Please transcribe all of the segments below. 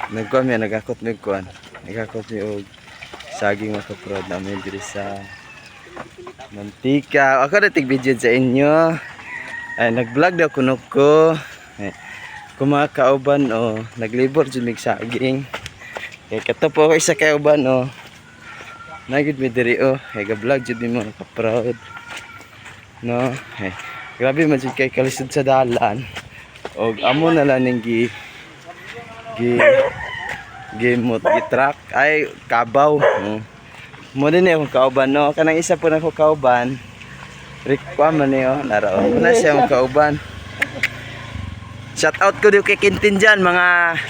Nagkuhan mi nagakot mi kuan. Nagakot mi og saging mga kaprod namin diri sa mantika. Ako na tig-video sa inyo. Ay nag-vlog daw kuno ko. Ay, kung mga kauban naglibor jud mig saging. Kay kato po ako isa kauban nagid mi diri kay ga-vlog jud mi mga kaprod. No, ay, grabe man jud kay kalisod sa dalan. Og amo na lang ning gimot gitrak ay kabaw. Mo din akong kauban no. Kanang isa po na ko kauban. Rikwa man niyo naraon. Muna siya ang kauban. Shout out ko kay Kintin diyan mga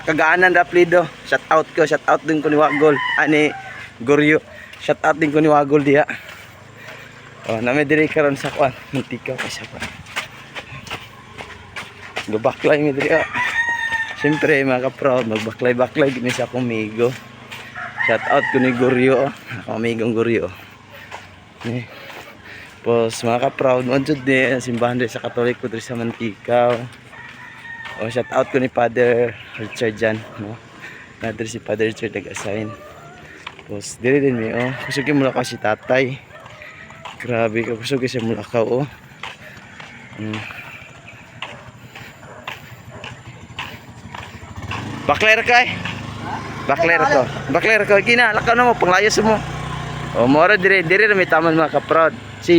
kagaanan da plido. Shout out din ko ni Wagol. Ani Goryo. Shout out din ko ni Wagol diha. Nami diri karon sa kwan. Mantika pa siya pa. Gabaklay mi diri. Siyempre mga ka-proud, magbaklay-baklay gini sa akong migo. Shout out ko ni Goryo, akong amigong Goryo. Pos mga ka-proud, manjud ni simbahan diri sa Katoliko diri sa Mantika. Shout out ko ni Father Richard dyan, no? Na diri si Father Richard nag-assign. Pos diri din mi, kusugin mula ka si tatay. Grabe ka, kusugin siya mula ka, Bakler ka Bakler ko. Bakler ko. Lakaw na mo. Panglayos mo. Mora dire. Dire na may taman mga kaprod.